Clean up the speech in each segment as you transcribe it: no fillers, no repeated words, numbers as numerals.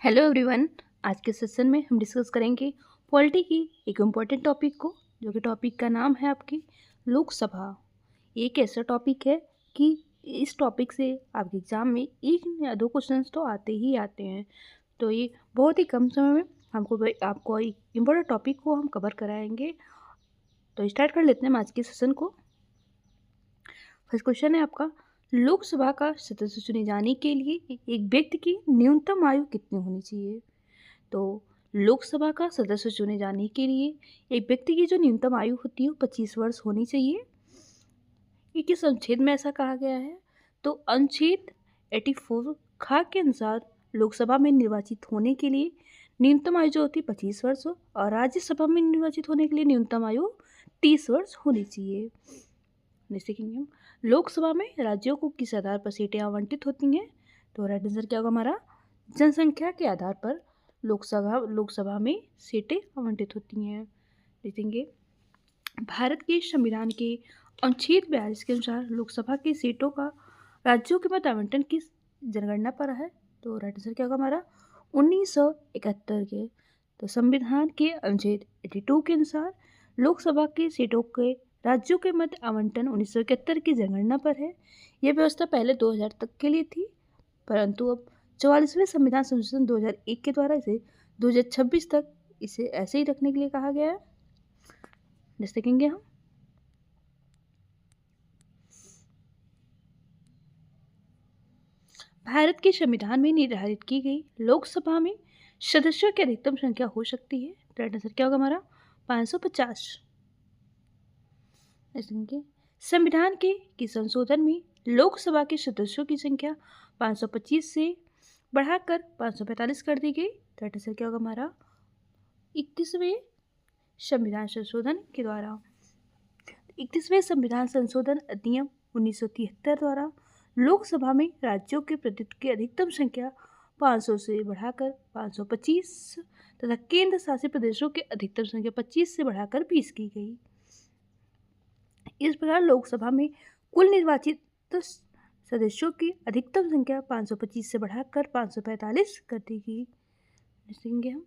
Hello everyone. आज के session में हम डिस्कस करेंगे पॉलिटी की एक इम्पॉर्टेंट टॉपिक को, जो कि टॉपिक का नाम है आपकी लोकसभा। ये एक ऐसा टॉपिक है कि इस टॉपिक से आपके एग्जाम में एक या दो क्वेश्चंस तो आते ही आते हैं। तो ये बहुत ही कम समय में आपको एक इम्पोर्टेंट टॉपिक को हम कवर कराएंगे। तो स्टार्ट कर लेते हैं हम आज के सेशन को। फर्स्ट क्वेश्चन है आपका, लोकसभा का सदस्य चुने जाने के लिए एक व्यक्ति की न्यूनतम आयु कितनी होनी चाहिए। तो लोकसभा का सदस्य चुने जाने के लिए एक व्यक्ति की जो न्यूनतम आयु होती है वो 25 वर्ष होनी चाहिए। ये किस अनुच्छेद में ऐसा कहा गया है? तो अनुच्छेद 84 खा के अनुसार लोकसभा में निर्वाचित होने के लिए न्यूनतम आयु जो होती है 25 वर्ष हो, और राज्यसभा में निर्वाचित होने के लिए न्यूनतम आयु 30 वर्ष होनी चाहिए। जैसे कि हम लोकसभा में राज्यों को किस आधार पर सीटें आवंटित होती हैं? तो राइट आंसर क्या होगा हमारा? जनसंख्या के आधार पर लोकसभा में सीटें आवंटित होती हैं। देखेंगे भारत के संविधान के अनुच्छेद 42 के अनुसार लोकसभा की सीटों का राज्यों के मध्य आवंटन किस जनगणना पर है? तो राइट आंसर क्या होगा हमारा? 1971 के। तो संविधान के अनुच्छेद 82 के अनुसार लोकसभा की सीटों के राज्यों के मध्य आवंटन 1971 की जनगणना पर है। यह व्यवस्था पहले 2000 तक के लिए थी, परंतु अब 44वें संविधान संशोधन 2001 के द्वारा इसे 2026 तक इसे ऐसे ही रखने के लिए कहा गया है। जैसे देखेंगे हम भारत के संविधान में निर्धारित की गई लोकसभा में सदस्यों की अधिकतम संख्या हो सकती है। राइट आंसर क्या होगा हमारा? 550। संविधान के संशोधन में लोकसभा के सदस्यों की संख्या 525 से बढ़ाकर 545 कर दी गई। राइट आंसर क्या होगा हमारा? 31वें संविधान संशोधन के द्वारा। 31वें संविधान संशोधन अधिनियम 1973 द्वारा लोकसभा में राज्यों के प्रतिनिधित्व की अधिकतम संख्या 500 से बढ़ाकर 525 तथा केंद्र शासित प्रदेशों की अधिकतम संख्या 25 से बढ़ाकर 20 की गई। इस प्रकार लोकसभा में कुल निर्वाचित सदस्यों की अधिकतम संख्या 525 से बढ़ाकर 545 कर दी गई। देखेंगे हम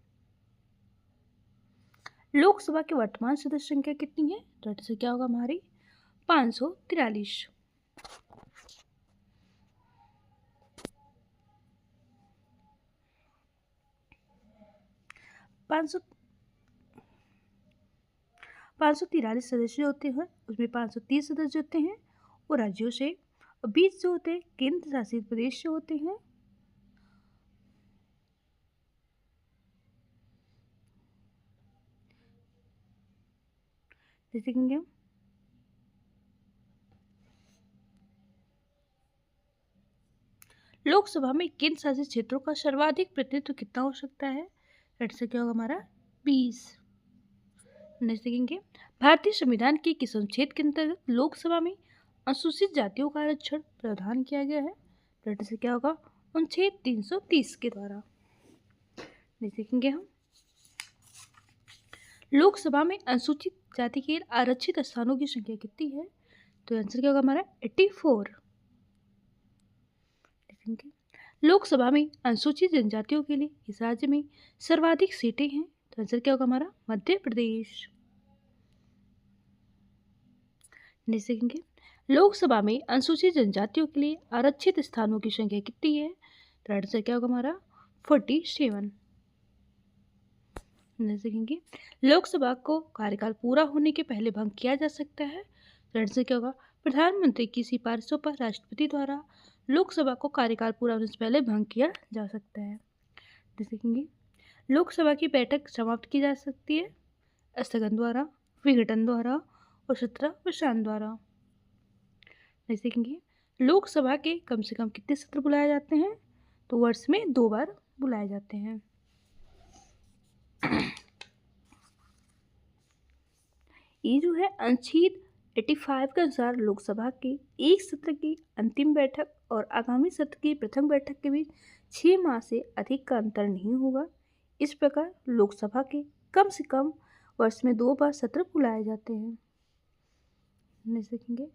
लोकसभा की वर्तमान सदस्य संख्या कितनी है? तो से क्या होगा हमारी? 543। पाँच सौ 543 सदस्य होते हैं, उसमें 530 सदस्य होते हैं वो राज्यों से, और 20 जो होते हैं केंद्र शासित प्रदेश से होते हैं। जैसे कि हम लोकसभा में केंद्र शासित क्षेत्रों का सर्वाधिक प्रतिनिधित्व कितना हो सकता है? रेट से क्या होगा हमारा? 20। देखेंगे भारतीय संविधान के किस अनुच्छेद के अंतर्गत लोकसभा में अनुसूचित जातियों का आरक्षण प्रावधान किया गया है? रेट से क्या होगा? अनुच्छेद 330 के द्वारा। देखेंगे हम लोकसभा में अनुसूचित जाति के आरक्षित स्थानों की संख्या कितनी है? तो आंसर क्या होगा हमारा? 84। लोकसभा में अनुसूचित जनजातियों के लिए इस राज्य में सर्वाधिक सीटें हैं, तो आंसर क्या होगा हमारा? मध्य प्रदेश। देखेंगे लोकसभा में अनुसूचित जनजातियों के लिए आरक्षित स्थानों की संख्या कितनी है? तो आंसर क्या होगा हमारा? 47। देखेंगे लोकसभा को कार्यकाल पूरा होने के पहले भंग किया जा सकता है, तो आंसर क्या होगा? प्रधानमंत्री की सिफारिशों पर राष्ट्रपति द्वारा लोकसभा को कार्यकाल पूरा होने से पहले भंग किया जा सकता है। देखेंगे लोकसभा की बैठक समाप्त की जा सकती है स्थगन द्वारा, विघटन द्वारा और सत्रावसान द्वारा। देखेंगे लोकसभा के कम से कम कितने सत्र बुलाए जाते हैं? तो वर्ष में 2 बार बुलाए जाते हैं। ये जो है अनुच्छेद 85 के अनुसार लोकसभा के एक सत्र की अंतिम बैठक और आगामी सत्र की प्रथम बैठक के बीच 6 माह से अधिक का अंतर नहीं होगा। इस प्रकार लोकसभा के कम से कम वर्ष में 2 बार सत्र बुलाए जाते हैं। देखेंगे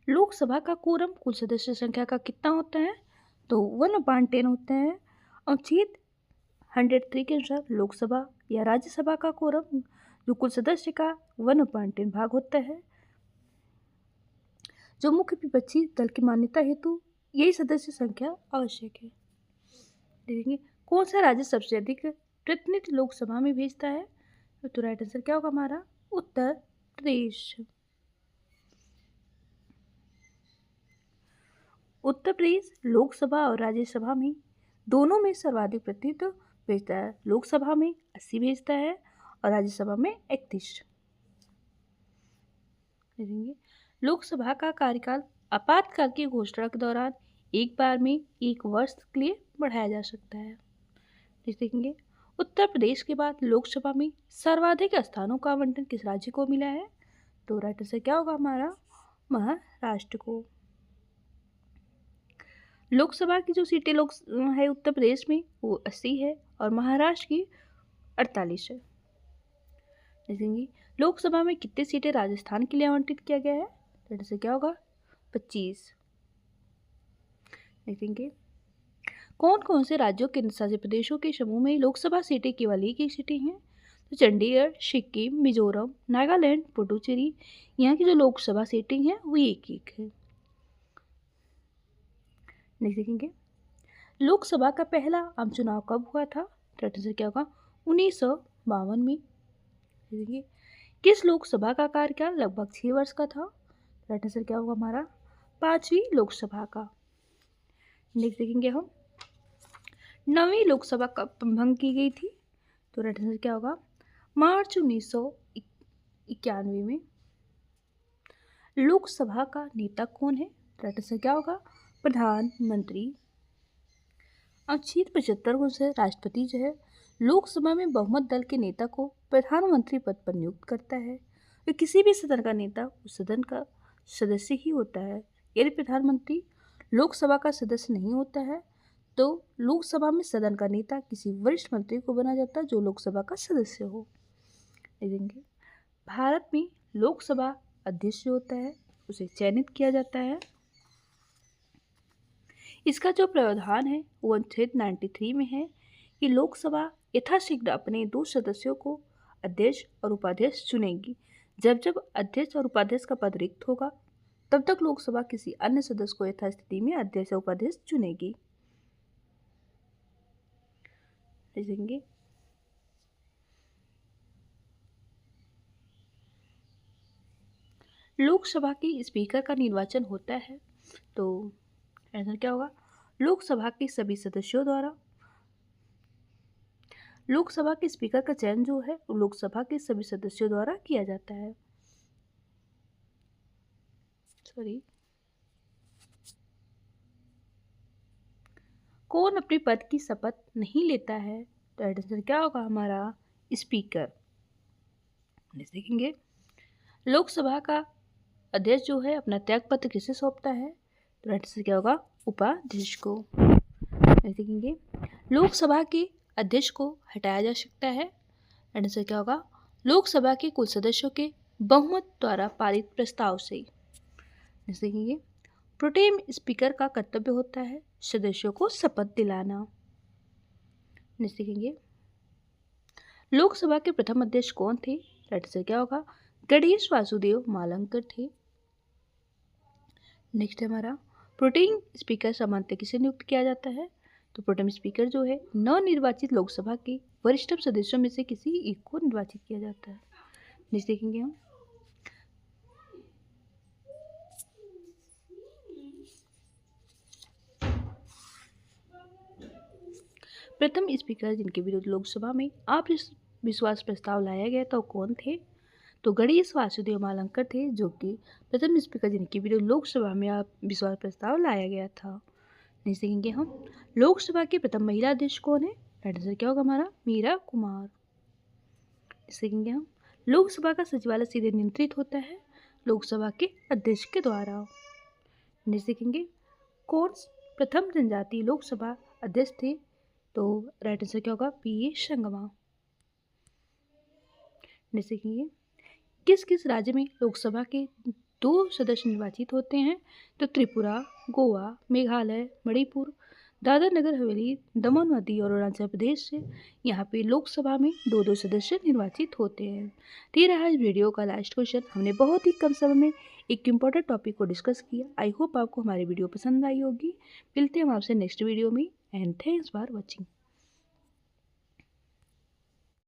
लोकसभा का कोरम कुल सदस्य संख्या का कितना होता है? तो 1/10 होता है। अनुच्छेद 103 के अनुसार लोकसभा या राज्यसभा का कोरम जो कुल सदस्य का 1/10 भाग होता है। जो मुख्य विपक्षी दल की मान्यता हेतु यही सदस्य संख्या आवश्यक है। देखेंगे कौन सा राज्य सबसे अधिक प्रतिनिधि लोकसभा में भेजता है, तो राइट आंसर क्या होगा हमारा उत्तर प्रदेश। उत्तर प्रदेश लोकसभा और राज्यसभा में दोनों में सर्वाधिक प्रतिनिधित्व भेजता है। लोकसभा में 80 भेजता है और राज्यसभा में 31। देखेंगे लोकसभा का कार्यकाल आपातकाल की घोषणा के दौरान एक बार में 1 वर्ष के लिए बढ़ाया जा सकता है। देखेंगे उत्तर प्रदेश के बाद लोकसभा में सर्वाधिक स्थानों का आवंटन किस राज्य को मिला है, तो राइट आंसर क्या होगा हमारा महाराष्ट्र को। लोकसभा की जो सीटें है उत्तर प्रदेश में वो 80 है और महाराष्ट्र की 48 है। देखेंगे लोकसभा में कितनी सीटें राजस्थान के लिए आवंटित किया गया है, तो ऐसे क्या होगा 25। देखेंगे कौन कौन से राज्यों के शासित प्रदेशों के समूह में लोकसभा सीटें केवल एक सीटें हैं, तो चंडीगढ़, सिक्किम, मिजोरम, नागालैंड, पुडुचेरी, यहाँ की जो लोकसभा सीटें हैं वो एक है। देखेंगे लोकसभा का पहला आम चुनाव कब हुआ था, तो आंसर क्या होगा 1952 में। देखेंगे किस लोकसभा का कार्यकाल लगभग 6 वर्ष का था, तो आंसर क्या होगा हमारा 5वीं लोकसभा का। नेक्स्ट देखेंगे हम 9वीं लोकसभा कब भंग की गई थी, तो आंसर क्या होगा मार्च 1991 में। लोकसभा का नेता कौन है, तो आंसर क्या होगा प्रधानमंत्री। अनुच्छेद 75 से राष्ट्रपति जो है लोकसभा में बहुमत दल के नेता को प्रधानमंत्री पद पर नियुक्त करता है। तो किसी भी सदन का नेता उस सदन का सदस्य ही होता है। यदि प्रधानमंत्री लोकसभा का सदस्य नहीं होता है तो लोकसभा में सदन का नेता किसी वरिष्ठ मंत्री को बना जाता है जो लोकसभा का सदस्य हो। देखेंगे भारत में लोकसभा अध्यक्ष होता है उसे चयनित किया जाता है। इसका जो प्रावधान है वो अनुच्छेद 93 में है कि लोकसभा यथाशीघ्र अपने 2 सदस्यों को अध्यक्ष और उपाध्यक्ष चुनेगी। जब जब अध्यक्ष और उपाध्यक्ष का पद रिक्त होगा तब तक लोकसभा किसी अन्य सदस्य को यथास्थिति में अध्यक्ष और उपाध्यक्ष चुनेगी। देखेंगे लोकसभा के स्पीकर का निर्वाचन होता है, तो आंसर क्या होगा लोकसभा के सभी सदस्यों द्वारा। लोकसभा के स्पीकर का चयन जो है वो लोकसभा के सभी सदस्यों द्वारा किया जाता है। कौन अपने पद की शपथ नहीं लेता है, तो आंसर क्या होगा हमारा स्पीकर। देखेंगे लोकसभा का अध्यक्ष जो है अपना त्यागपत्र किसे सौंपता है, तो आंसर क्या होगा उपाध्यक्ष को। देखेंगे लोकसभा के अध्यक्ष को हटाया जा सकता है, आंसर क्या होगा लोकसभा के कुल सदस्यों के बहुमत द्वारा पारित प्रस्ताव से। देखेंगे प्रोटेम स्पीकर का कर्तव्य होता है सदस्यों को शपथ दिलाना। देखेंगे लोकसभा के प्रथम अध्यक्ष कौन थे, आंसर क्या होगा गणेश वासुदेव मालंकर थे। नेक्स्ट हमारा प्रोटेम स्पीकर सामान्यतः किसे नियुक्त किया जाता है, तो प्रोटेम स्पीकर जो है नवनिर्वाचित लोकसभा के वरिष्ठ सदस्यों में से किसी एक को निर्वाचित किया जाता है। नेक्स्ट देखेंगे हम प्रथम स्पीकर जिनके विरुद्ध लोकसभा में अविश्वास प्रस्ताव लाया गया था वो कौन थे, तो गणेश वासुदेव मालंकर थे जो कि प्रथम स्पीकर जिनके विरुद्ध लोकसभा में अविश्वास प्रस्ताव लाया गया था। नेक्स्ट देखेंगे हम लोकसभा की प्रथम महिला अध्यक्ष कौन है, आंसर क्या होगा हमारा मीरा कुमार। देखेंगे हम लोकसभा का सचिवालय सीधे नियंत्रित होता है लोकसभा के अध्यक्ष के द्वारा। नेक्स्ट देखेंगे कौन प्रथम जनजातीय लोकसभा अध्यक्ष थे, तो राइट आंसर क्या होगा पी.ए. संगमा। नेक्स्ट देखेंगे किस किस राज्य में लोकसभा के 2 सदस्य निर्वाचित होते हैं, तो त्रिपुरा, गोवा, मेघालय, मणिपुर, दादर नगर हवेली, दमन और दीव और अरुणाचल प्रदेश से यहाँ पे लोकसभा में 2-2 सदस्य निर्वाचित होते हैं। तो ये रहा इस वीडियो का लास्ट क्वेश्चन। हमने बहुत ही कम समय में एक इम्पोर्टेंट टॉपिक को डिस्कस किया। आई होप आपको हमारी वीडियो पसंद आई होगी। मिलते हैं हम आपसे नेक्स्ट वीडियो में एंड थैंक्स फॉर वॉचिंग।